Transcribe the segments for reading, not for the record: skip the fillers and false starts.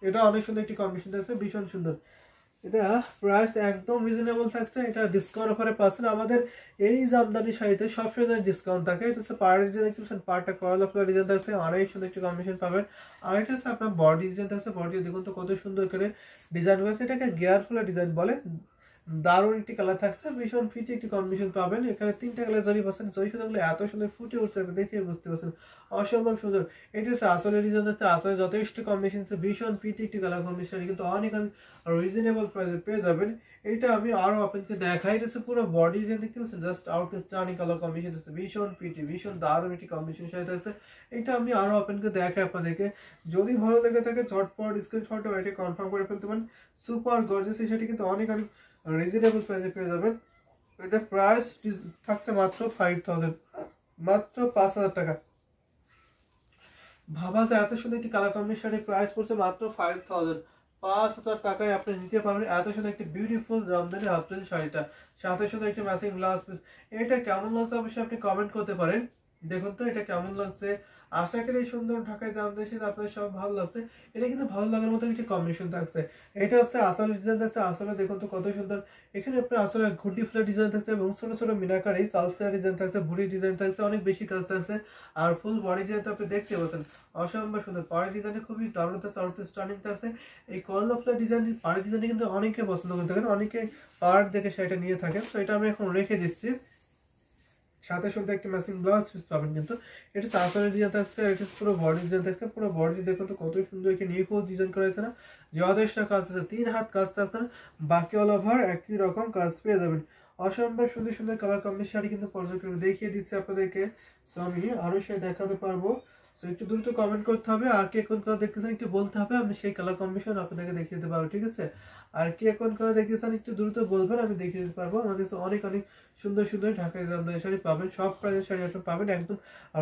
এটা অনেক সুন্দর একটি কম্বিনেশন থাকছে, ভীষণ সুন্দর। এটা প্রাইস একদম রিজনেবল থাকছে, এটা ডিসকাউন্ট অফারে পাচ্ছেন। আমাদের এই জামদানি শাড়িতে সবসময় ডিসকাউন্ট থাকে। এটা হচ্ছে পাড় ডিজাইন দেখতে পাড়টা কলার ফ্লাওয়ার ডিজাইন থাকছে, অনেক সুন্দর একটি কম্বিনেশন পাবেন। আর এটা হচ্ছে আপনার বডি ডিজাইন থাকছে, বডি দেখুন তো কত সুন্দর করে ডিজাইন করেছে, এটাকে গিয়ার ফ্লাওয়ার ডিজাইন বলে। দারুণ একটি কালার থাকছে, ভীষণ ফিটি একটি কম্বিনেশন পাবেন। এখানে 3টা কালার জরি পাচ্ছেন, জরি সুতাগুলো এত সুন্দর ফুটে উঠছে, আপনি দেখে বুঝতে পারছেন, অসম্ভব সুন্দর। এটা হচ্ছে আসলের ডিজাইন হচ্ছে, আসলে যথেষ্ট কম্বিনেশন, ভীষণ ফিটি একটি কালার কম্বিনেশন, কিন্তু অনেক রিজনেবল প্রাইসে পেয়ে যাবেন। এটা আমি আরো আপনাকে দেখাই, এটা হচ্ছে পুরো বডি ডিজাইন দেখতে পাচ্ছেন, জাস্ট আউটস্ট্যান্ডিং কালার কম্বিনেশন আছে, ভীষণ পিটি, ভীষণ দারুণ একটি কম্বিনেশন সাথে থাকছে। এটা আমি আরো আপনাকে দেখাই আপনাদেরকে, যদি ভালো লেগে থাকে ঝটপট স্ক্রিনশট এটা কনফার্ম করে ফেলতে পারেন। সুপার গর্জিয়াস এই শাড়িটি কিন্তু অনেক অনেক রিজনেবল প্রাইসে পেয়ে যাবেন। এটা প্রাইস থাকছে মাত্র 5000, মাত্র 5000 টাকা। ভাবা যায় এত সুন্দর একটি কালার কম্বিনেশন শাড়ি প্রাইস পড়ছে মাত্র 5000, 5000 টাকায় আপনি নিতে পারবেন এত সুন্দর একটি বিউটিফুল জামদানি হাফ শাড়িটা, সাথে সুন্দর একটি ম্যাচিং ব্লাউজ পিস। এটা কেমন লাগছে অবশ্যই আপনি কমেন্ট করতে পারেন। দেখুন তো এটা কেমন লাগছে, আশা করি এই সুন্দর ঢাকায় জামদানি শাড়ি আপনাদের সব ভালো লাগছে। এটা কিন্তু ভালো লাগার মতো একটি কম্বিনেশন থাকছে। এটা হচ্ছে আসলে ডিজাইন থাকছে, আসলে দেখুন তো কত সুন্দর। এখানে আপনার আসলে ঘুটি ফুলের ডিজাইন থাকছে এবং ছোট ছোট মিনাকারি চালসা ডিজাইন থাকছে, ভুড়ি ডিজাইন থাকছে, অনেক বেশি কাজ থাকছে। আর ফুল বডি ডিজাইন তো আপনি দেখতে পাচ্ছেন, অসম্ভব সুন্দর। পাড়ি ডিজাইনে খুবই দারুণ থাকছে, স্টার্নিং থাকছে। এই কর্ল ফ্লার ডিজাইন, পাড়ি ডিজাইন কিন্তু অনেকে পছন্দ করে থাকেন, অনেকে পার্ট দেখে সেটা নিয়ে থাকেন। তো এটা আমি এখন রেখে দিচ্ছি, সাথে সাথে একটা ম্যাচিং ব্লাউজ পিস পাবেন। কিন্তু এটা সাসনের ডিজাইন থাকছে, এটা পুরো বডি ডিজাইন থাকছে, পুরো বডি দেখুন তো কত সুন্দর একটা নিখুঁত ডিজাইন করা হয়েছে না, যথেষ্ট কাজ আছে, 3 হাত কাজ থাকছে না, বাকি অল ওভার একই রকম কাজ পেয়ে যাবেন। অসম্ভব সুন্দর সুন্দর কালার কম্বিনেশন শাড়ি কিন্তু পর্যায়ক্রমে দেখিয়ে দিচ্ছে আপনাদেরকে। সো আমি আরো সেই দেখাতে পারবো। তো একটু দ্রুত কমেন্ট করতে হবে, আর কে কোন কালার দেখতেছেন একটু বলতে হবে, আমি সেই কালার কম্বিনেশন আপনাদেরকে দেখিয়ে দিতে পারবো, ঠিক আছে? আর কে কোন কালার দেখতেছেন একটু দ্রুত বলবেন, আমি দেখিয়ে দিতে পারবো। আমাদের তো অনেক অনেক সুন্দর সুন্দর ঢাকায় জামদানি শাড়ি পাবেন, সব প্রাইসের শাড়ি আপনি পাবেন একদম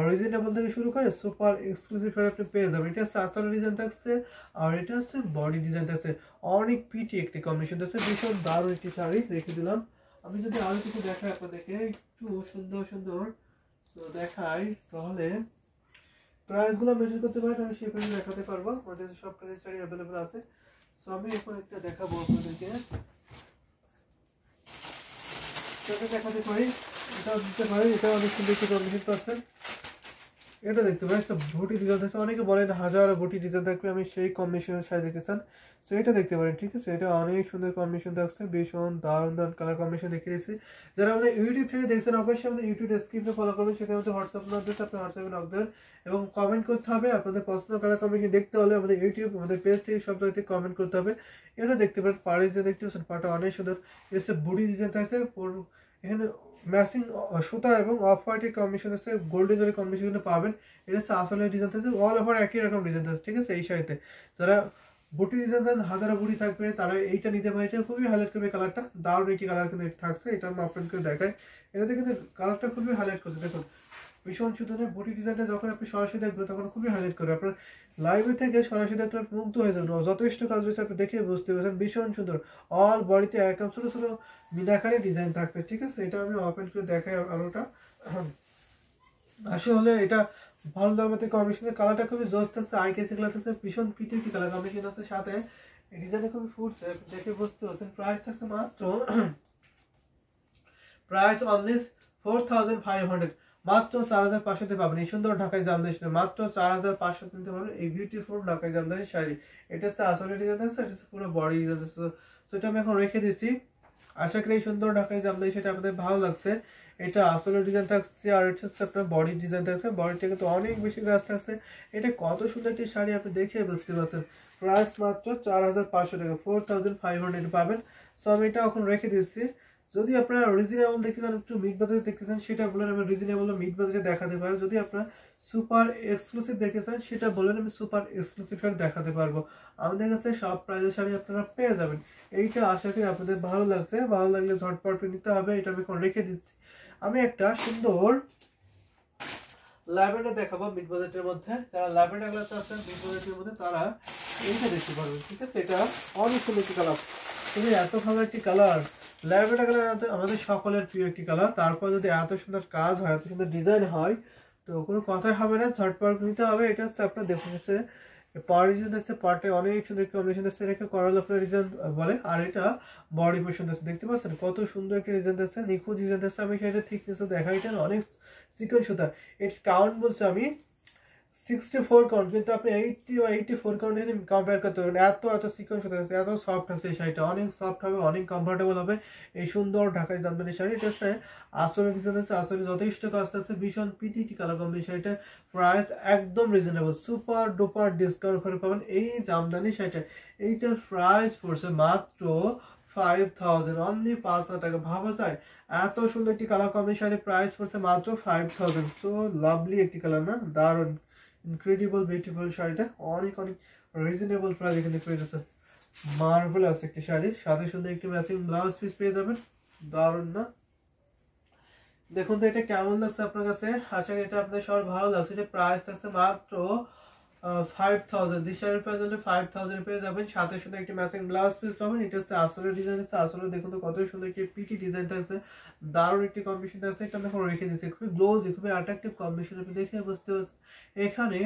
রিজনেবল থেকে শুরু করে সুপার এক্সক্লুসিভ শাড়ি আপনি পেয়ে যাবেন। এটা হচ্ছে আঁচলের ডিজাইন থাকছে, আর এটা হচ্ছে বডি ডিজাইন থাকছে, অনেক পিটি একটি কম্বিনেশন থাকছে, ভীষণ দারুণ একটি শাড়ি রেখে দিলাম। আমি যদি আরো কিছু দেখাই আপনাদেরকে একটু সুন্দর সুন্দর তো দেখাই, তাহলে প্রাইসগুলো মেনশন করতে পারেন, আমি সেই প্রাইসে দেখাতে পারবো। আমাদের সব প্রাইসের শাড়ি অ্যাভেলেবল আছে। সো আমি এখন একটা দেখাবো আপনাদেরকে, দেখাতে পারি, এটা দিতে পারি, এটা অনেক সুন্দর একটি কম্বিনেশন পাচ্ছেন। এটা দেখতে পারেন সব ভুটি ডিজাইন থাকছে, অনেকে বলেন হাজার ভুটি ডিজাইন থাকবে, আমি সেই কম্বিনেশনের শাড়ি দেখতে চান, সো এটা দেখতে পারেন, ঠিক আছে? এটা অনেক সুন্দর কম্বিনেশন থাকছে, ভীষণ দারুণ দারুণ কালার কম্বিনেশন দেখিয়ে দিয়েছি। যারা আমাদের ইউটিউব থেকে দেখছেন অবশ্যই আমাদের ইউটিউব ডেসক্রিপশনে ফলো করবেন, সেখানে আমাদের হোয়াটসঅ্যাপ নাম্বার দিয়েছে, আপনি হোয়াটসঅ্যাপে নক দেবেন এবং কমেন্ট করতে হবে। আপনাদের পছন্দ কালার কম্বিনেশন দেখতে হলে আমাদের ইউটিউব, আমাদের পেজ থেকে সব জায়গায় কমেন্ট করতে হবে। এটা দেখতে পারেন পাড়ি যে দেখতে পাচ্ছেন, পাটা অনেক সুন্দর, এসে বুড়ি ডিজাইন থাকছে, এখানে ম্যাচিং সুতা এবং অফ হোয়াইটের কম্বিনেশন আছে, গোল্ডেন জলের কম্বিনেশন পাবেন। এটা হচ্ছে আসলে ডিজাইন থাকছে, অল ওভার একই রকম ডিজাইন থাকছে, ঠিক আছে? এই শাড়িতে যারা বুটি ডিজাইন থাকছে, হাজারো বুটি থাকবে, তারা এইটা নিতে পারে। এটা খুবই হাইলাইট করবে কালারটা, দারুণ একটি কালার কিন্তু এটা থাকছে। এটা আমি আপনাদেরকে দেখাই, এটাতে কিন্তু কালারটা খুবই হাইলাইট করছে, দেখুন ভীষণ সুন্দর। বুটি ডিজাইনটা যখন আপনি সরাসরি দেখবেন তখন খুবই হাইলাইট করবে, আপনার লাইভে থেকে সরাসরি দেখলে মুগ্ধ হয়ে যাবেন, যথেষ্ট কাজ রয়েছে, আপনি দেখে বুঝতে পারছেন, ভীষণ সুন্দর। অল বডিতে একদম ছোট ছোট মিনাকারি ডিজাইন থাকছে, ঠিক আছে? এটা আমি ওপেন করে দেখাই আলোটা। আসলে এটা ভালো দামে কম্বিনেশনের কালারটা খুবই জোস থাকছে, আই কেসি কালার থাকছে, ভীষণ পিটি কালার কম্বিনেশন আছে, সাথে ডিজাইনে খুবই ফুটছে, দেখে বুঝতে পারছেন। প্রাইস থাকছে মাত্র প্রাইস অনলি 4500, মাত্র 4500 পাবেন এই সুন্দর ঢাকায় জামদানি শাড়ি, মাত্র 4500 নিতে পারবেন এই বিউটিফুল ঢাকায় জামদানি শাড়ি। এটা হচ্ছে আসলে ডিজাইন আছে, এটা হচ্ছে পুরো বডি ডিজাইন আছে। সো এটা আমি এখন রেখে দিচ্ছি, আশা করি এই সুন্দর ঢাকায় জামদানি সেটা আপনাদের ভালো লাগছে। এটা আসলে ডিজাইন থাকছে, আর এটা হচ্ছে আপনার বডি ডিজাইন থাকছে, বডিটা কিন্তু অনেক বেশি কাজ থাকছে। এটা কত সুন্দর একটি শাড়ি আপনি দেখে বুঝতে পারছেন। প্রাইস মাত্র 4500 টাকা, 4500 পাবেন। সো আমি এটা এখন রেখে দিচ্ছি। যদি আপনারা রিজনেবল দেখতে চান, একটু মিড বাজেট দেখতে চান, সেটা বলেন, আমি রিজনেবল মিড বাজেটে দেখাতে পারবো। যদি আপনারা সুপার এক্সক্লুসিভ দেখতে চান, সেটা বলেন, আমি সুপার এক্সক্লুসিভ শাড়ি দেখাতে পারবো। আমাদের কাছে সব প্রাইজের শাড়ি আপনারা পেয়ে যাবেন। এইটা আশা করি আপনাদের ভালো লাগছে, ভালো লাগলে ঝটপট নিতে হবে। এটা আমি এখন রেখে দিচ্ছি। আমি একটা সুন্দর ল্যাভেন্ডার দেখাবো মিড বাজেটের মধ্যে। যারা ল্যাভেন্ডার কালার চাচ্ছেন মিড বাজেটের মধ্যে, তারা এইটা দেখতে পারবেন, ঠিক আছে? এটা অনেক সুন্দর একটি কালার, কিন্তু এত ভালো একটি কালার, ল্যাভেন্ডার কালার আমাদের সকলের প্রিয় একটি কালার। তারপর যদি এত সুন্দর কাজ হয়, এত সুন্দর ডিজাইন হয়, তো কোনো কথাই হবে না, ঝটপট নিতে হবে। এটা হচ্ছে আপনার দেখুন, পার ডিজাইন দেখতে পার্টে অনেক সুন্দর একটা কম্বিনেশন দেখতে, এটাকে করাল আপনার ডিজাইন বলে। আর এটা বডি পোর্শন দেখতে, দেখতে পাচ্ছেন কত সুন্দর একটা ডিজাইন দেখতে, নিখুঁত ডিজাইন দেখতে। আমি সেটা থিকনেস দেখা, এটা অনেক সিকোয়েন্স সুতা। এর কাউন্ট বলছে আমি 64 কাউন্ট, কিন্তু আপনি 80 বা 84 কাউন্ট যদি কম্পেয়ার করতে পারবেন। এত সিকোয়েন্স সুতা, এত সফট হচ্ছে এই শাড়িটা, অনেক সফট হবে, অনেক কমফোর্টেবল হবে এই সুন্দর ঢাকাই জামদানি শাড়ি। এটা হচ্ছে আসলে ডিজাইন আছে, আসলে যথেষ্ট কাজ আছে, ভীষণ পিটি কালার কম্বিনেশন শাড়িটা। প্রাইস একদম রিজনেবল, সুপার ডুপার ডিসকাউন্ট করে পাবেন এই জামদানি শাড়িটা। এইটার প্রাইস পড়ছে মাত্র 5000, অনলি 5000 টাকা। ভাবা যায় এত সুন্দর একটি কালার কম্বিনেশন শাড়ি প্রাইস পড়ছে মাত্র 5000। সো লাভলি একটি কালার না, দারুণ ইনক্রেডিবল বিউটিফুল শাড়িটা, অনেক রিজনেবল প্রাইস এখানে পেয়ে যাচ্ছেন। মার্ভেলাস একটি শাড়ি, সাথে সুন্দর একটি ম্যাচিং ব্লাউজ পিস পেয়ে যাবেন, দারুণ না? দেখুন তো এটা কেমন লাগছে আপনার কাছে, আশা করি এটা আপনার সবার ভালো লাগছে। এটা প্রাইস থাকছে মাত্র 5000, দিস শাড়ির প্রাইস হলে 5000 পেয়ে যাবেন, সাথে সুন্দর একটি ম্যাচিং ব্লাউজ পিস পাবেন। এটা হচ্ছে আসলে ডিজাইন আছে, আসলে দেখুন তো কত সুন্দর একটি পিটি ডিজাইন থাকছে, দারুণ একটি কম্বিনেশন আছে। এটা আমি এখন রেখে দিচ্ছি, খুবই গ্লোজি, খুবই অ্যাট্রাকটিভ কম্বিনেশন, আপনি দেখে বুঝতে পারছেন। এখানে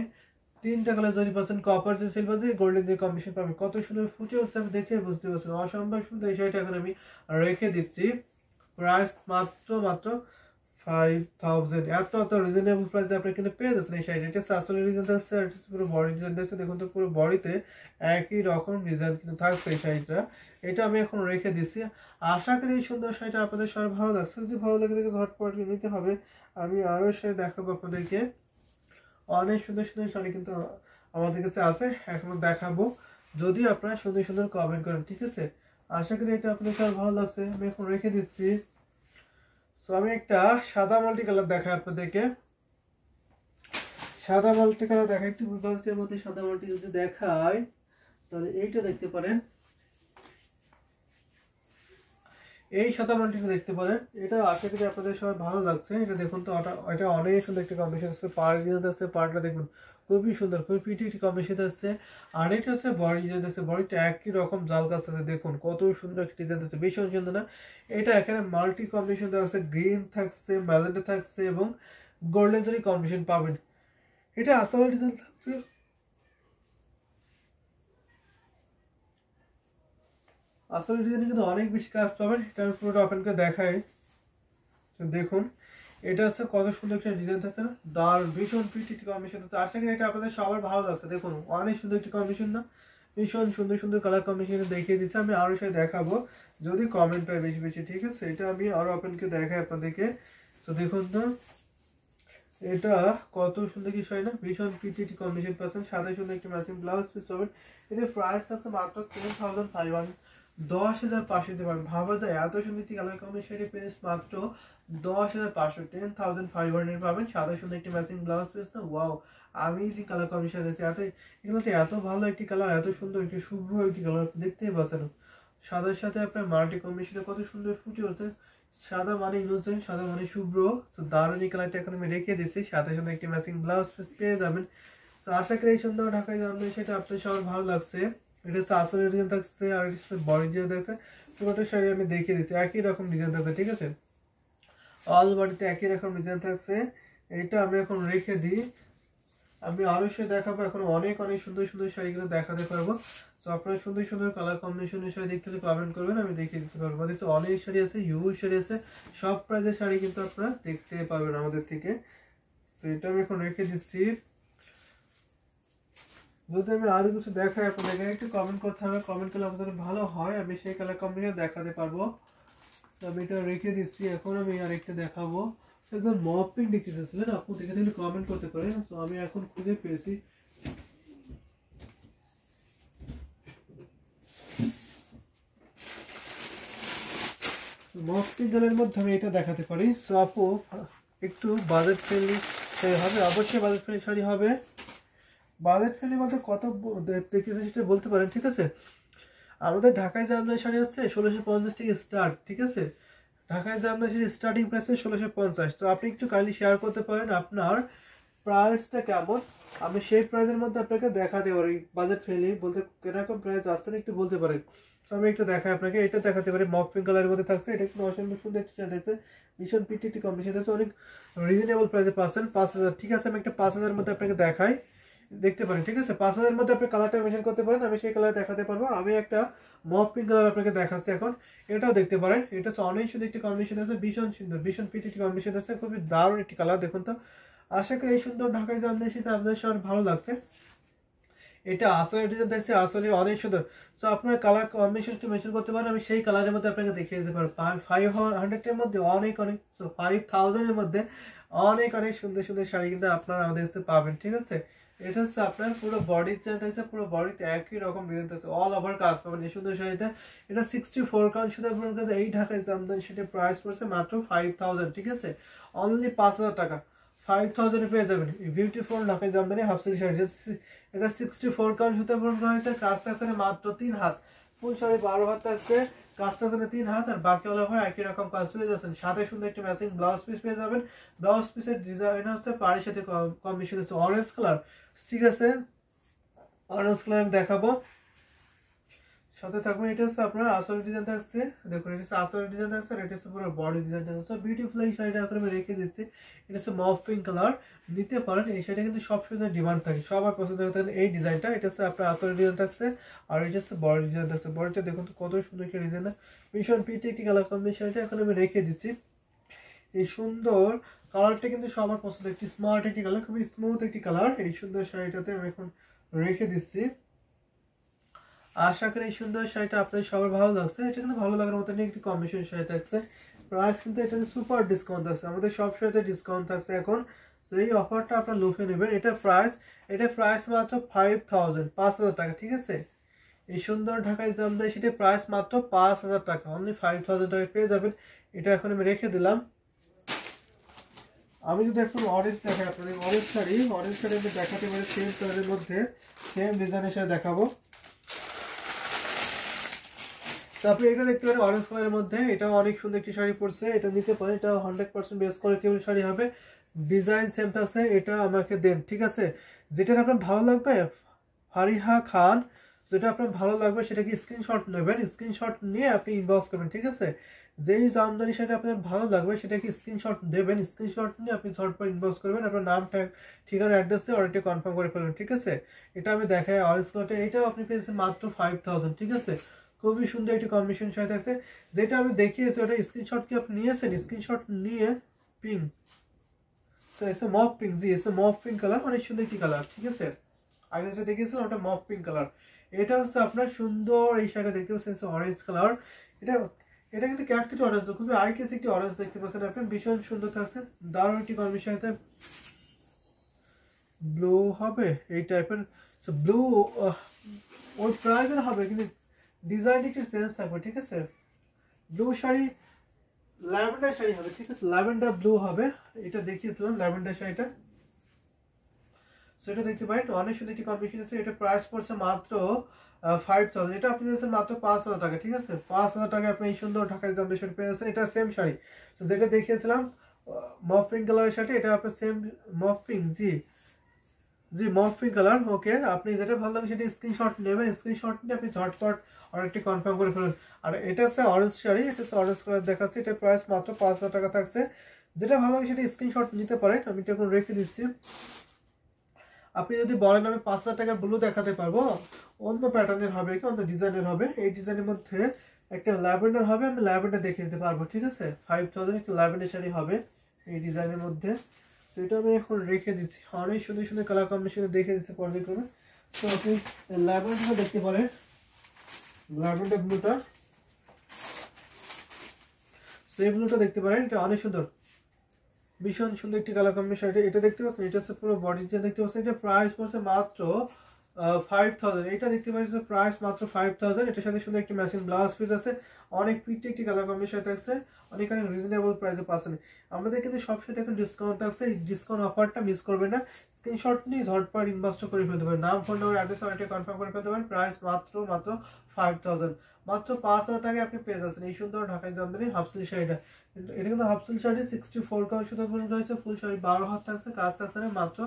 3টা কালার জরি পাচ্ছেন, কপার যে সিলভার যে গোল্ডেন দিয়ে কম্বিনেশন পাবেন, কত সুন্দর ফুটে উঠছে, আপনি দেখে বুঝতে পারছেন, অসম্ভব সুন্দর। এই শাড়িটা এখন আমি রেখে দিচ্ছি, প্রাইস মাত্র 5000। এত রিজনেবল প্রাইসে আপনি কিন্তু পেয়ে যাচ্ছেন এই শাড়িটা। এটা আসলে ডিজাইন থাকছে, আর পুরো বডি ডিজাইন থাকছে, দেখুন তো পুরো বডিতে একই রকম ডিজাইন কিন্তু থাকছে এই শাড়িটা। এটা আমি এখন রেখে দিচ্ছি, আশা করি এই সুন্দর শাড়িটা আপনাদের সবার ভালো লাগছে। যদি ভালো লাগে দেখে ঝটপট নিতে হবে। আমি আরও শাড়ি দেখাবো আপনাদেরকে, অনেক সুন্দর সুন্দর শাড়ি কিন্তু আমাদের কাছে আছে, এখনো দেখাবো যদি আপনারা সুন্দর সুন্দর কমেন্ট করেন, ঠিক আছে? আশা করি এটা আপনাদের সবার ভালো লাগছে, আমি এখন রেখে দিচ্ছি। সো আমি একটা সাদা মাল্টি কালার দেখাই আপনাদেরকে, সাদা মাল্টি কালার দেখাই, একটু বুকাস্টের মধ্যে সাদা মাল্টি যদি দেখায় তাহলে এইটা দেখতে পারেন, এই সাদা মাল্টিটা দেখতে পারেন। এটা আশা করি আপনাদের সবাই ভালো লাগছে। এটা দেখুন তো, এটা অনেক সুন্দর একটা কম্বিনেশন আছে, পার্ট ডিজাইন আছে, পার্টটা দেখুন খুবই সুন্দর, খুবই পিটি কম্বিনেশন আছে। আর এটা আছে বডি ডিজাইন আছে, বডিটা একই রকম জাল কাজ আছে, দেখুন কত সুন্দর একটা ডিজাইন আছে, ভীষণ সুন্দর না? এটা এখানে মাল্টি কম্বিনেশন দেওয়া আছে, গ্রিন থাকছে, ম্যাজেন্টা থাকছে এবং গোল্ডেন জরি কম্বিনেশন পাবেন। এটা আসলে ডিজাইন থাকছে, আসলে ডিজাইনে কিন্তু অনেক বেশি কাজ পাবেন। এটা আমি পুরোটা ওপেন করে দেখাই, দেখুন এটা হচ্ছে কত সুন্দর একটা ডিজাইন থাকছে না, দারুণ ভীষণ প্রিটি কম্বিনেশন আছে। আশা করি এটা আপনাদের সবার ভালো লাগছে। দেখুন অনেক সুন্দর একটি কম্বিনেশন না, ভীষণ সুন্দর সুন্দর কালার কম্বিনেশন দেখিয়ে দিচ্ছে। আমি আরও সাথে দেখাবো যদি কমেন্ট পাই বেশি বেশি, ঠিক আছে? এটা আমি আরও ওপেনকে দেখাই আপনাদেরকে। তো দেখুন তো এটা কত সুন্দর কি শাড়ি না, ভীষণ প্রিটি কম্বিনেশন পাচ্ছেন, সাথে সুন্দর একটি ম্যাচিং ব্লাউজ পিস পাবেন। এটা প্রাইস থাকছে মাত্র 10,500, 10,500 দিতে পারবেন। ভাবা যায় এত সুন্দর একটি কালার কম্বিনেশন পেয়েছে মাত্র 10,500, 10,500 পাবেন, সাথে সুন্দর একটি ম্যাচিং ব্লাউজ পিস না, ওয়াও আমেজিং কালার কম্বিনেশন আছে। এগুলো তো এত ভালো একটি কালার, এত সুন্দর একটি শুভ্র একটি কালার, দেখতেই পাচ্ছেন। সাদার সাথে আপনার মাল্টি কম্বিনেশনে কত সুন্দর ফুটে উঠছে, সাদা মানে ইনোসেন্ট, সাদা মানে শুভ্র। তো দারুণ এই কালারটা এখন আমি রেখে দিচ্ছি, সাথে সাথে একটি ম্যাচিং ব্লাউজ পিস পেয়ে যাবেন। তো আশা করি এই সুন্দর ঢাকায় জানবেন, সেটা আপনার সবার ভালো লাগছে। এটা হচ্ছে আসলের ডিজাইন থাকছে, আর এটা হচ্ছে বডি ডিজাইন থাকছে। পুরোটা শাড়ি আমি দেখিয়ে দিচ্ছি, একই রকম ডিজাইন থাকছে, ঠিক আছে? অল বডিতে একই রকম ডিজাইন থাকছে। এটা আমি এখন রেখে দিই, আমি আরও সে দেখাবো, এখন অনেক অনেক সুন্দর সুন্দর শাড়িগুলো দেখাতে পারবো। তো আপনারা সুন্দর সুন্দর কালার কম্বিনেশনের শাড়ি দেখতে হলে কমেন্ট করবেন, আমি দেখিয়ে দিতে পারবো। আমাদের অনেক শাড়ি আছে, হিউজ শাড়ি আছে, সব প্রাইজের শাড়ি কিন্তু আপনারা দেখতে পাবেন আমাদের থেকে। তো এটা আমি এখন রেখে দিচ্ছি। যদি আমি আরো কিছু দেখাই আপনাদেরকে, একটু কমেন্ট করতে হবে, কমেন্ট করলে আমাদের ভালো হয়, আমি সেই কালার কম্বিনেশন দেখাতে পারবো। তো আমি এটা রেখে দিচ্ছি, এখন আমি আরেকটা দেখাবো। একদম মপ পিঙ্ক দেখতে চাচ্ছিলেন আপু, দেখে থাকলে কমেন্ট করতে পারেন। তো আমি এখন খুঁজে পেয়েছি, মপ পিঙ্ক কালারের মধ্যে আমি এটা দেখাতে পারি। সো আপু একটু বাজেট ফ্রেন্ডলি হবে, অবশ্যই বাজেট ফ্রেন্ডলি শাড়ি হবে। বাজেট ফ্রেন্ডলি বলতে কত দেখতেছে সেটা বলতে পারেন, ঠিক আছে? আমাদের ঢাকায় জামদানি শাড়ি আসছে 1650 থেকে স্টার্ট, ঠিক আছে? ঢাকায় জামদানি শাড়ি স্টার্টিং প্রাইস 1650। তো আপনি একটু কাইন্ডলি শেয়ার করতে পারেন আপনার প্রাইসটা কেমন, আমি সেই প্রাইসের মধ্যে আপনাকে দেখাতে পারি। বাজেট ফ্রেন্ডলি বলতে কিরকম প্রাইস আসছে একটু বলতে পারেন। তো আমি একটু দেখাই আপনাকে, এটা দেখাতে পারি, মক পিঙ্ক কালারের মধ্যে থাকছে। এটা একটু অসম্ভব সুন্দর একটি শাড়ি দেখতে, ভীষণ পিটি একটি কম্বিনেশন আছে, অনেক রিজনেবল প্রাইসে পাচ্ছেন, 5000, ঠিক আছে? আমি একটা 5000 মধ্যে আপনাকে দেখাই। দেখতে পারেন, ঠিক আছে। 5000 এর মধ্যে আপনি কালারটা মেনশন করতে পারেন, আমি সেই কালার দেখাতে পারবো। আমি একটা মফ পিঙ্ক কালার আপনাকে দেখাচ্ছি এখন, এটাও দেখতে পারেন। এটা হচ্ছে অনেক সুন্দর একটি কম্বিনেশন আছে, ভীষণ সুন্দর, ভীষণ পিটি একটি কম্বিনেশন আছে, খুবই দারুণ একটি কালার। দেখুন তো, আশা করি এই সুন্দর ঢাকাই জামদানি শীতে আপনাদের সবার ভালো লাগছে। এটা আসলে ডিজাইন দেখছি আসলে অনেক সুন্দর। সো আপনার কালার কম্বিনেশন একটু মেনশন করতে পারেন, আমি সেই কালারের মধ্যে আপনাকে দেখিয়ে দিতে পারবো। 500 এর মধ্যে অনেক অনেক, সো 5000 এর মধ্যে অনেক অনেক সুন্দর সুন্দর শাড়ি কিন্তু আপনারা আমাদের কাছে পাবেন, ঠিক আছে। এটা হচ্ছে আপনার পুরো বডি চেঞ্জ আছে, পুরো বডিতে একই রকম ডিজাইন আছে, অল ওভার কাজ পাবেন এই সুন্দর শাড়িতে। এটা 64 কাউন্ট শুধু আপনার কাছে এই ঢাকায় জামদানি সেটা প্রাইস পড়ছে মাত্র 5000, ঠিক আছে, অনলি 5000 টাকা। 5000 পেয়ে যাবেন এই বিউটিফুল ঢাকাই জামদানি হাফ সিল্ক শাড়ি। এটা 64 কাউন্ট সুতা পূরণ করা হয়েছে, কাজটা আছে মাত্র 3 হাত, ফুল শাড়ি 12 হাত থাকছে, কাজটা আছে 3 হাত, আর বাকি হলো হয় একই রকম কাজ পেয়ে যাচ্ছেন। সাথে সুন্দর একটা ম্যাচিং ব্লাউজ পিস পেয়ে যাবেন। ব্লাউজ পিসের ডিজাইন হচ্ছে পাড়ির সাথে কম্বিনেশন হচ্ছে অরেঞ্জ কালার, ঠিক আছে, অরেঞ্জ কালার দেখাবো। সাথে থাকবে এটা হচ্ছে আপনার আসল ডিজাইন থাকছে, দেখুন এটা হচ্ছে আসল ডিজাইন থাকছে, আর এটা হচ্ছে পুরো বডি ডিজাইন থাকছে। সো বিউটিফুল এই শাড়িটা এখন আমি রেখে দিচ্ছি। এটা হচ্ছে মফ পিঙ্ক কালার, নিতে পারেন। এই শাড়িটা কিন্তু সব সময় ডিমান্ড থাকে, সবার পছন্দ হয়ে থাকে এই ডিজাইনটা। এটা হচ্ছে আপনার আসল ডিজাইন থাকছে, আর এটা হচ্ছে বডি ডিজাইন থাকছে। বডিটা দেখুন তো কত সুন্দর একটা ডিজাইন, ভীষণ পিটি একটি কালার কম্বিনেশন। এটা এখন আমি রেখে দিচ্ছি। এই সুন্দর কালারটা কিন্তু সবার পছন্দ, একটি স্মার্ট একটি কালার, খুবই স্মুথ একটি কালার। এই সুন্দর শাড়িটাতে আমি এখন রেখে দিচ্ছি। আশা করি এই সুন্দর শাড়িটা আপনাদের সবার ভালো লাগছে। এটা কিন্তু ভালো লাগার মতো একটি কম্বিনেশন শাড়ি থাকছে। প্রাইস কিন্তু এটা সুপার ডিসকাউন্ট থাকছে, আমাদের সব শাড়িতে ডিসকাউন্ট থাকছে এখন। তো এই অফারটা আপনার লুফে নেবেন। এটা প্রাইস মাত্র 5000 টাকা, ঠিক আছে। এই সুন্দর ঢাকায় জামদানি সেটা প্রাইস মাত্র 5000 টাকা, অনলি 5000 টাকায় পেয়ে যাবেন। এটা এখন আমি রেখে দিলাম। আমি যদি এখন অরেঞ্জ দেখাই আপনাদের, অরেঞ্জ শাড়ি আমি দেখাতে পারি সেম কালারের মধ্যে, সেম ডিজাইনের সাথে দেখাবো। তারপরে এটা দেখতে পারেন অরেঞ্জ কালারের মধ্যে, এটাও অনেক সুন্দর একটি শাড়ি পরছে, এটা নিতে পারেন। এটা 100% বেস্ট কোয়ালিটির শাড়ি হবে, ডিজাইন সেমটা আছে। এটা আমাকে দেন, ঠিক আছে। যেটা আপনার ভালো লাগবে ফারিহা খান, যেটা আপনার ভালো লাগবে সেটাকে স্ক্রিনশট নেবেন, স্ক্রিনশট নিয়ে আপনি ইনবক্স করবেন, ঠিক আছে। যেই জামদানি শাড়ি আপনার ভালো লাগবে সেটাকে স্ক্রিনশট দেবেন, স্ক্রিনশট নিয়ে আপনি ঝটপট ইনবক্স করবেন, আপনার নাম ঠিকানা অ্যাড্রেসে অর্ডারটি কনফার্ম করে ফেলবেন, ঠিক আছে। এটা আমি দেখাই অরেঞ্জ কালারটা, এটাও আপনি পেয়েছেন মাত্র 5000, ঠিক আছে। খুবই সুন্দর একটি কম্বিনেশন সাথে আছে, যেটা আমি দেখিয়েছি ওটা স্ক্রিনশট কি আপনি নিয়েছেন, স্ক্রিনশট নিয়ে পিঙ্ক, এসে মফ পিঙ্ক, জি এসে মফ পিঙ্ক কালার, অনেক সুন্দর একটি কালার, ঠিক আছে। আগে যেটা দেখিয়েছিলাম ওটা মফ পিঙ্ক কালার, এটা হচ্ছে আপনার সুন্দর এই শাড়িটা দেখতে পাচ্ছেন অরেঞ্জ কালার। এটা এটা কিন্তু ক্যাটকেটে অরেঞ্জ, খুবই আই কেস একটি অরেঞ্জ দেখতে পাচ্ছেন আপনি, ভীষণ সুন্দর থাকছে, দারুণ একটি কম্বিনেশন সাথে ব্লু হবে এই টাইপের। ব্লু ওই প্রাইজের হবে, কিন্তু ডিজাইন একটু চেঞ্জ থাকবে, ঠিক আছে। ব্লু শাড়ি, ল্যাভেন্ডার শাড়ি হবে, ঠিক আছে, ল্যাভেন্ডার ব্লু হবে। এটা দেখিয়েছিলাম ল্যাভেন্ডার শাড়িটা, সেটা দেখতে পারেন অনেক সুন্দর একটি কম্বিনেশন আছে। এটা প্রাইস পড়ছে মাত্র 5000, এটা আপনি পেয়েছেন মাত্র 5000 টাকা, ঠিক আছে। 5000 টাকায় আপনি এই সুন্দর ঢাকায় জামদানি শাড়ি পেয়েছেন। এটা সেম শাড়ি, তো যেটা দেখিয়েছিলাম মফ পিঙ্ক কালারের শাড়ি, এটা আপনার সেম মফ পিঙ্ক, জি জি মফ পিঙ্ক কালার। ওকে, আপনি যেটা ভালো লাগে সেটা স্ক্রিনশট নেবেন, স্ক্রিনশট নিয়ে আপনি ঝটপট অর্ডারটি কনফার্ম করে ফেলুন। আর এটা হচ্ছে অরেঞ্জ শাড়ি, এটা হচ্ছে অরেঞ্জ কালার দেখাচ্ছে, এটা প্রাইস মাত্র 5000 টাকা থাকছে। যেটা ভালো লাগে সেটা স্ক্রিনশট নিতে পারেন, আমি এটা এখন রেখে দিচ্ছি। আপনি যদি বলেন আমি 5000 টাকার ব্লু দেখাতে পারবো, অন্য প্যাটার্নের হবে কি অন্য ডিজাইনের হবে, এই ডিজাইনের মধ্যে একটা ল্যাভেন্ডার হবে, আমি ল্যাভেন্ডার দেখে দিতে পারবো, ঠিক আছে। 5000 একটা ল্যাভেন্ডার শাড়ি হবে এই ডিজাইনের মধ্যে। তো এটা আমি এখন রেখে দিচ্ছি, অনেক সুন্দর সুন্দর কালার কম্বিনেশনে দেখে দিচ্ছি পর্যায়ক্রমে। তো আপনি ল্যাভেন্ডারটা দেখতে পারেন, ল্যাভেন্ডার ব্লুটা, সেই ব্লুটা দেখতে পারেন, এটা অনেক সুন্দর, ভীষণ সুন্দর একটি কালার কম্বিনেশন। এটা দেখতে পাচ্ছেন, এটা হচ্ছে পুরো বডি যে দেখতে পাচ্ছেন, এটা প্রাইস পড়ছে মাত্র 5000। এটা দেখতে পাচ্ছেন প্রাইস মাত্র 5000। এটার সাথে সুন্দর একটি ম্যাচিং ব্লাউজ পিস আছে, অনেক পিটি একটি কালার কম্বিনেশন থাকছে, অনেক অনেক রিজনেবল প্রাইসে পাচ্ছেন। আমাদের কিন্তু সবসাথে এখন ডিসকাউন্ট থাকছে, এই ডিসকাউন্ট অফারটা মিস করবেন না। স্ক্রিনশট নিয়ে ঝটপট ইনবক্স করে ফেলতে পারেন, নাম ফোন নাম্বার অ্যাড্রেস অনেকটা কনফার্ম করে ফেলতে পারেন। প্রাইস মাত্র 5000, মাত্র 5000 টাকায় আপনি পেয়ে যাচ্ছেন এই সুন্দর ঢাকায় জামদানি হাফ সিল্ক শাড়িটা। এটা কিন্তু হাফ সিল্ক শাড়ি 64 কাউন্ট সুতা পূরণ হয়েছে, ফুল শাড়ি 12 হাত থাকছে, কাজ থাকছে মাত্র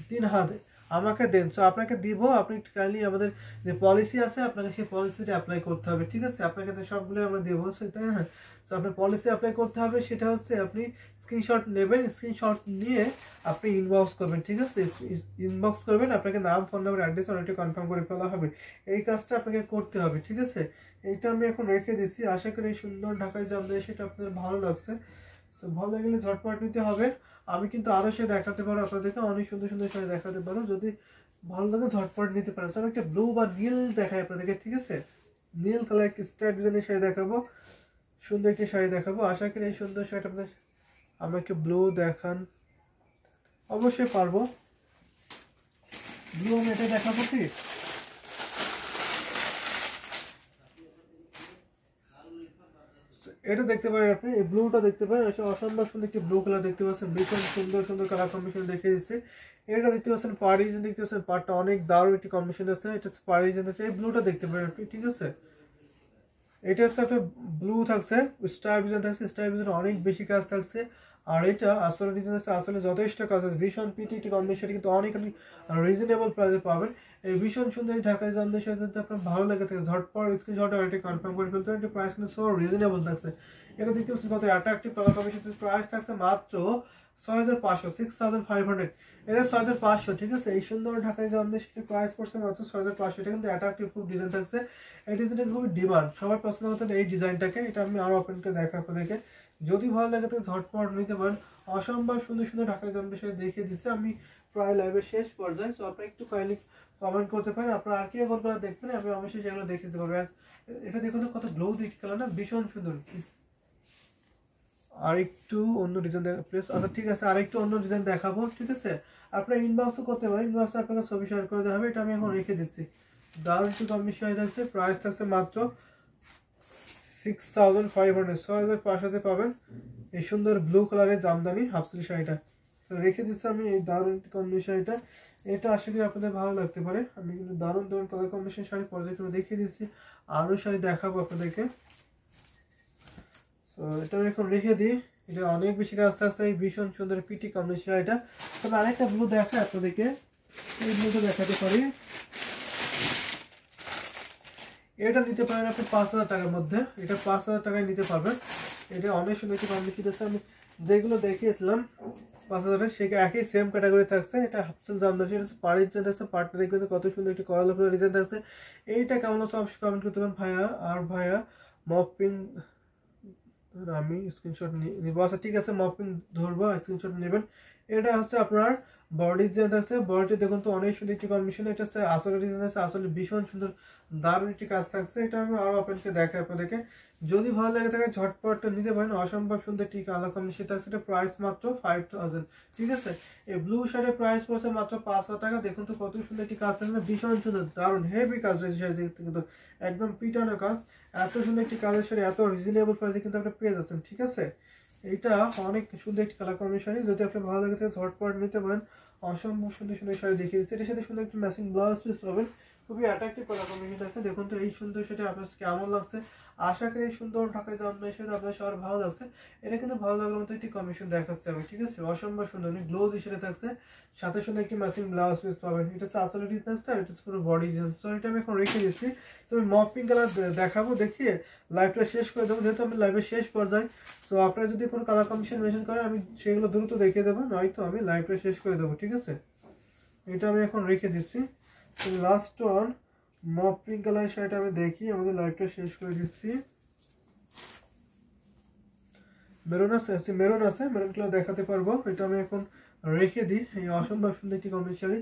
3 হাতে, আমাকে দেন। সো আপনাকে দিব, আপনি কাইন্ডলি আমাদের যে পলিসি আছে আপনাকে সেই পলিসিটা অ্যাপ্লাই করতে হবে, ঠিক আছে? আপনাকে তো সবগুলো আমরা দেবো, তাই না? সো আপনার পলিসি অ্যাপ্লাই করতে হবে, সেটা হচ্ছে আপনি স্ক্রিনশট নেবেন, স্ক্রিনশট নিয়ে আপনি ইনবক্স করবেন, ঠিক আছে? ইনবক্স করবেন, আপনাকে নাম, phone number, address already confirm করে ফেলা হবে। এই কাজটা আপনাকে করতে হবে, ঠিক আছে? এইটা আমি এখন রেখে দিচ্ছি। আশা করি এই সুন্দর ঢাকায় জামদানি সেটা আপনাদের ভালো লাগছে। সো ভালো লাগলে ঝটপট নিতে হবে। আমি কিন্তু আরও সে দেখাতে পারো আপনাদেরকে, অনেক সুন্দর সুন্দর শাড়ি দেখাতে পারো, যদি ভালো লাগে ঝটপট নিতে পারেন। আমি একটা ব্লু বা নীল দেখাই আপনাদেরকে, ঠিক আছে? নীল কালার একটা স্টার ডিজাইনের শাড়ি দেখাবো, সুন্দর একটি শাড়ি দেখাবো। আশা করি এই সুন্দর শাড়িটা আপনাদের, আমাকে ব্লু দেখান, অবশ্যই পারবো। ব্লু আমি এটা দেখাবো কি, এটা দেখতে পারেন আপনি, এই ব্লুটা দেখতে পারেন, অসম্ভব সুন্দর একটি ব্লু কালার দেখতে পাচ্ছেন, ভীষণ সুন্দর সুন্দর কালার কম্বিনেশন দেখিয়ে দিচ্ছে। এটা দেখতে পাচ্ছেন পাড়ি ডিজাইন, দেখতে পাচ্ছেন পাড়টা অনেক দারুণ একটি কম্বিনেশন আছে, এটা পাড়ি ডিজাইন আছে। এই ব্লুটা দেখতে পারেন আপনি, ঠিক আছে? এটা হচ্ছে একটা ব্লু থাকছে, স্টার ডিজাইন থাকছে, স্টার ডিজাইন অনেক বেশি কাজ থাকছে। আর এটা আসলে ডিজাইন আছে, আসলে যথেষ্ট কাজ আছে, ভীষণ পিটি একটি কম্বিনেশন, কিন্তু অনেক রিজনেবল প্রাইসে পাবেন। এই ভীষণ সুন্দর ঢাকায় জামদানির সাথে যদি আপনার ভালো লাগে থাকে ঝটপট স্ক্রিনশট এটা কনফার্ম করে ফেলতে হবে। এটা প্রাইস কিন্তু সো রিজনেবল থাকছে। এটা দেখতে পাচ্ছেন কত অ্যাট্রাকটিভ কালার কম্বিনেশন, প্রাইস থাকছে মাত্র 6500, 6500। এটা 6500, ঠিক আছে? এই সুন্দর ঢাকায় জামদানি সেটার প্রাইস পড়ছে মাত্র 6500। এটা কিন্তু অ্যাট্রাকটিভ খুব ডিজাইন থাকছে, এই ডিজাইনটা খুবই ডিমান্ড, সবাই পছন্দ করতেন এই ডিজাইনটাকে। এটা আমি আরো আপনাকে দেখা আপনাদেরকে, যদি ভালো লাগে তো ঝটপট নিতে পারেন। অসম্ভব সুন্দর সুন্দর ঢাকায় জামদানি সেটা দেখিয়ে দিচ্ছে আমি প্রায় লাইভের শেষ পর্যায়ে। সো আপনি একটু কাইন্ডলি কমেন্ট করতে পারেন আপনারা আর কি এগুলো দেখবেন, আমি অবশ্যই সেগুলো দেখে দিতে পারবো। এটা দেখুন তো কত গ্লো দিচ্ছে কালার না, ভীষণ সুন্দর। আর একটু অন্য ডিজাইন প্লিজ। আচ্ছা ঠিক আছে, আর একটু অন্য ডিজাইন দেখাবো, ঠিক আছে? আপনারা ইনবক্সও করতে পারেন, ইনবক্সে আপনাকে ছবি শেয়ার করে দেওয়া হবে। এটা আমি এখন রেখে দিচ্ছি। দারুণ একটু কম্বিনেশন থাকছে, প্রাইস থাকছে মাত্র 6500, 6500 পাবেন এই সুন্দর ব্লু কালারের জামদানি হাফসিল শাড়িটা। তো রেখে দিচ্ছি আমি এই দারুণ কম্বিনেশন শাড়িটা। এটা আশা করি আপনাদের ভালো লাগতে পারে। আমি কিন্তু দারুণ দারুণ কালার কম্বিনেশন শাড়ি পর্যায়ক্রমে দেখিয়ে দিচ্ছি, আরও শাড়ি দেখাবো আপনাদেরকে। তো এটা আমি এখন রেখে দিই, এটা অনেক বেশি কাজ থাকছে এই ভীষণ সুন্দর পিটি কম্বিনেশন শাড়িটা। তবে আরেকটা ব্লু দেখায় আপনাদেরকে, এই ব্লুটা দেখাতে পারি। এটা নিতে পারেন আপনি 5000 টাকার মধ্যে, এটা 5000 টাকায় নিতে পারবেন। এটা অনেক সুন্দর একটি কম্বিনেশন আছে, আমি যেগুলো দেখিয়েছিলাম 5000 সেটা একই সেম ক্যাটাগরি থাকছে। এটা হাফসিল জামদানি, এটা পাড়ি ডিজাইন থাকছে, পাড়টা দেখবেন কত সুন্দর একটি করলা ফুলের ডিজাইন থাকছে। এইটা কেমন আছে অবশ্যই কমেন্ট করতে পারেন ভাইয়া। আর ভাইয়া মপিং, আমি স্ক্রিনশট নিব। আচ্ছা ঠিক আছে, মপিং ধরবো, স্ক্রিনশট নেবেন। এটা হচ্ছে আপনার বডি ডিজাইন আছে, বডিতে দেখুন তো অনেক সুন্দর একটি কম্বিনেশন। এটা হচ্ছে আসলে ডিজাইন আছে, আসলে ভীষণ সুন্দর দারুণ একটি কাজ থাকছে। এটা আমি আরো আপনাকে দেখাই আপনাদেরকে, যদি ভালো লাগে থাকে ঝটপট নিতে পারেন। অসম্ভব সুন্দর একটি কালার কম্বিনেশন থাকছে, এটা প্রাইস মাত্র 5000, ঠিক আছে? এই ব্লু শার্টের প্রাইস পড়ছে মাত্র 5000 টাকা। দেখুন তো কত সুন্দর একটি কাজ থাকছে, ভীষণ সুন্দর দারুণ হেভি কাজ রয়েছে শাড়ি দেখতে, কিন্তু একদম পিটানো কাজ। এত সুন্দর একটি কাজের শাড়ি এত রিজনেবল প্রাইসে কিন্তু আপনি পেয়ে যাচ্ছেন, ঠিক আছে? এইটা অনেক সুন্দর একটি কালার কম্বিনেশন শাড়ি, যদি আপনি ভালো লাগে থাকে ঝটপট নিতে পারেন। অসম্ভব সুন্দর সুন্দর শাড়ি দেখিয়ে দিচ্ছে, এটার সাথে সুন্দর একটি ম্যাচিং ব্লাউজ পিস পাবেন, খুবই অ্যাট্রাকটিভ কালার কম্বিনেশন আছে। দেখুন তো এই সুন্দর শাড়ি আপনার কেমন লাগছে। আশা করি এই সুন্দর ঢাকায় জামদানির সাথে আপনার সবার ভালো লাগছে। এটা কিন্তু ভালো লাগার মতো একটি কম্বিনেশন দেখাচ্ছে আমি, ঠিক আছে? অসম্ভব সুন্দর গ্লোজ হিসেবে থাকছে, সাথে সুন্দর একটি ম্যাচিং ব্লাউজ পিস পাবেন। এটা হচ্ছে আসলে ডিজাইন থাকছে, আর এটা পুরো বডি ডিজাইন। সো এটা আমি এখন রেখে দিচ্ছি। তো আমি মক পিঙ্ক কালার দেখাবো, দেখিয়ে লাইভটা শেষ করে দেবো, যেহেতু আমি লাইভের শেষ পর্যায়ে। তো আপনারা যদি কোনো কালার কম্বিনেশন মেসেজ করেন আমি সেগুলো দ্রুত দেখিয়ে দেবো, নয়তো আমি লাইভটা শেষ করে দেবো, ঠিক আছে? এটা আমি এখন রেখে দিচ্ছি। তো লাস্ট ওয়ান মপ পিঙ্ক কালার শাড়িটা আমি দেখি, আমাদের লাইভটা শেষ করে দিচ্ছি। মেরুন আছে, মেরুন আছে, মেরুন কালার দেখাতে পারবো। এটা আমি এখন রেখে দিই, এই অসম্ভব সুন্দর একটি কম্বিনেশন শাড়ি।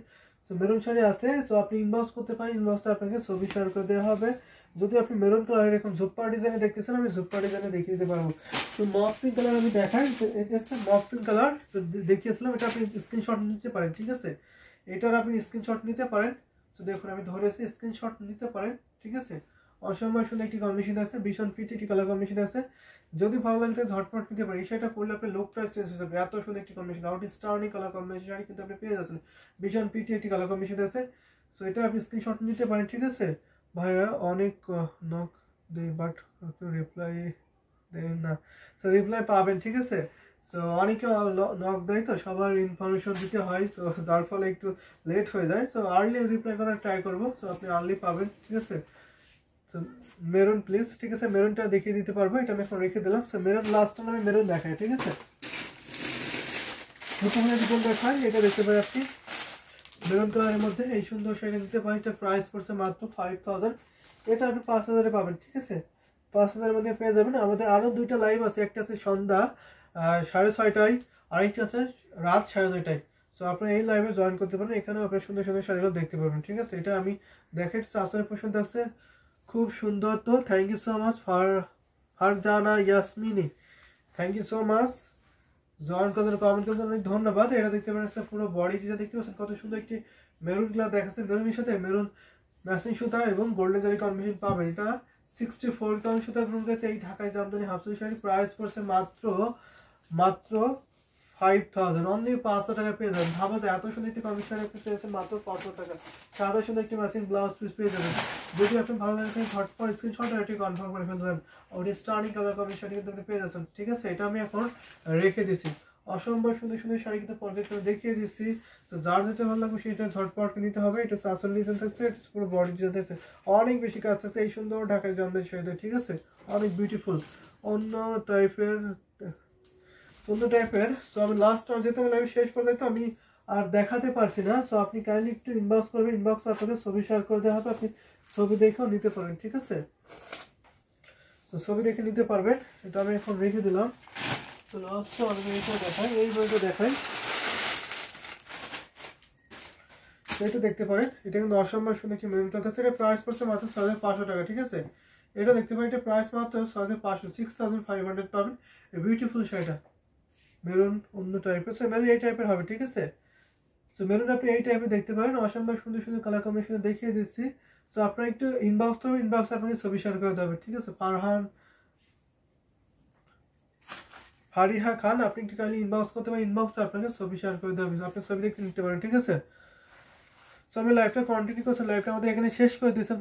তো মেরুন শাড়ি আছে, তো আপনি ইনবক্স করতে পারেন, ইনবক্সে আপনাকে ছবি শেয়ার করে দেওয়া হবে। যদি আপনি মেরুন কালারের এখন জুপ্পা ডিজাইনে দেখতেছেন, আমি জুপ্পা ডিজাইনে দেখিয়ে দিতে পারবো। তো মপ পিঙ্ক কালার আমি দেখাই, এটা হচ্ছে মপ পিঙ্ক কালার দেখিয়েছিলাম, এটা আপনি স্ক্রিনশট নিতে পারেন, ঠিক আছে? এটার আপনি স্ক্রিনশট নিতে পারেন। তো দেখুন আমি ধরেছি, স্ক্রিনশট নিতে পারেন, ঠিক আছে? অসম্ভব সুন্দর একটি কম্বিনেশন আছে, ভীষণ পিটি একটি কালার কম্বিনেশন আছে। যদি ভালো লাগে ঝটপট নিতে পারেন। এই শাড়িটা পরলে আপনার লুকটা চেঞ্জ হয়ে যাবে, এত সুন্দর একটি combination, outstanding colour combination sari কিন্তু আপনি পেয়ে যাচ্ছেন। ভীষণ পিটি একটি কালার কম্বিনেশন আছে। সো এটা আপনি স্ক্রিনশট নিতে পারেন, ঠিক আছে? ভাইয়া অনেক নক দেই বাট রিপ্লাই দেন না, সো রিপ্লাই পাবেন, ঠিক আছে? সো অনেকে নক দেয় তো, সবার ইনফরমেশন দিতে হয়, সো যার ফলে একটু লেট হয়ে যায়। সো আর্লি রিপ্লাই করার ট্রাই করবো, সো আপনি আর্লি পাবেন, ঠিক আছে। সো মেরুন প্লিজ, ঠিক আছে, মেরুনটা দেখিয়ে দিতে পারবো, এটা আমি এখন রেখে দিলাম। সো মেরুন লাস্ট আমি মেরুন দেখাই, ঠিক আছে। প্রথমে যেটা দেখাই এটা দেখতে পাই আপনি মেরুন কালারের মধ্যে এই সুন্দর শাড়িটা দিতে পারেন। এটা প্রাইস পড়ছে মাত্র 5000, এটা আপনি 5000-এ পাবেন, ঠিক আছে। 5000-এর মধ্যে পেয়ে যাবেন। আমাদের আরও দুইটা লাইভ আছে, একটা আছে সন্ধ্যা 6:30টায়, আরেকটা আছে রাত 2:30টায়। সো আপনি এই লাইভে জয়েন করতে পারেন, এখানেও আপনি সুন্দর সুন্দর শাড়িগুলো দেখতে পারবেন, ঠিক আছে। এটা আমি দেখে আসলে পছন্দ আছে, খুব সুন্দর। তো thank you so much Farzana Yasmini, thank you so much join করার কমেন্ট করার অনেক ধন্যবাদ। এটা দেখতে পাচ্ছেন পুরো বডি যেটা দেখতে পাচ্ছেন কত সুন্দর একটি মেরুন কালার দেখাচ্ছে, মেরুনের সাথে মেরুন ম্যাচিং সুতা এবং গোল্ডেন জারি কম্বিনেশন পাবেন। এটা 64 কাউন্ট সুতা গ্রহণ করেছে এই ঢাকায় জামদানি হাফসুতি শাড়ি। প্রাইস পড়ছে মাত্র 5000, অনলি 500 টাকা পেয়ে যাবেন। ভাবা যায় এত সুন্দর একটি কম্বিনেশন আপনি পেয়েছেন মাত্র 500 টাকা। সাদা সুন্দর একটি ম্যাচিং ব্লাউজ পিস পেয়ে যাবেন। যদি আপনি ভালো লাগে ঝটপট স্ক্রিনশট আর এটি কনফার্ম করে ফেলবেন। ওটি স্টার্নিং কালার কম্বিনেশন কিন্তু আপনি পেয়ে যাচ্ছেন, ঠিক আছে। এটা আমি এখন রেখে দিছি। অসম্ভব সুন্দর সুন্দর শাড়ি কিন্তু পর্যাপ্ত দেখিয়ে দিচ্ছি। তো যার যেটা ভালো লাগবে সেটা ঝটপট নিতে হবে। এটা সাসল ডিজাইন থাকছে, এটা পুরো বডি ডিজাইন থাকছে, অনেক বেশি কাজ থাকছে এই সুন্দর ঢাকায় জামদানি শাড়িটা, ঠিক আছে। অনেক বিউটিফুল অন্য টাইপের। সো আমি লাস্ট যেহেতু আমি লাইভ শেষ পর্যায়ে তো আমি আর দেখাতে পারছি না। সো আপনি কাইন্ডলি একটু ইনবক্স করবেন, ইনবক্স আপনাকে ছবি শেয়ার করে দেওয়া হবে, আপনি ছবি দেখেও নিতে পারেন, ঠিক আছে। তো ছবি দেখে নিতে পারবেন। এটা আমি এখন রেখে দিলাম। তো লাস্ট আমি এইটা দেখাই, এই বইটা দেখাই, এটা দেখতে পারেন। এটা কিন্তু অসম্ভব সুন্দর কি মেরুন কালার আছে। এটা প্রাইস পড়ছে মাত্র 6500 টাকা, ঠিক আছে। এটা দেখতে পারেন, এটা প্রাইস মাত্র 6500, 6500 পাবেন এই বিউটিফুল শাড়িটা। মেরুন অন্য টাইপের, সো মেরুন এই টাইপের হবে, ঠিক আছে। সো মেরুন আপনি এই টাইপের দেখতে পারেন, অসম্ভব সুন্দর সুন্দর কালার কম্বিনেশন দেখিয়ে দিচ্ছি। সো আপনার একটু ইনবক্স করবেন, ইনবক্স আপনাকে ছবি শেয়ার করে দেবে, ঠিক আছে। ফারিহা খান, আপনি একটু কাইন্ডলি ইনবক্স করতে পারেন, ইনবক্সে আপনাকে ছবি শেয়ার করে দেবে, আপনি ছবি দেখতে নিতে পারেন, ঠিক আছে। সো আমি লাইভটা কন্টিনিউ করছি, লাইভটা আমাদের এখানে শেষ করে দিয়েছি।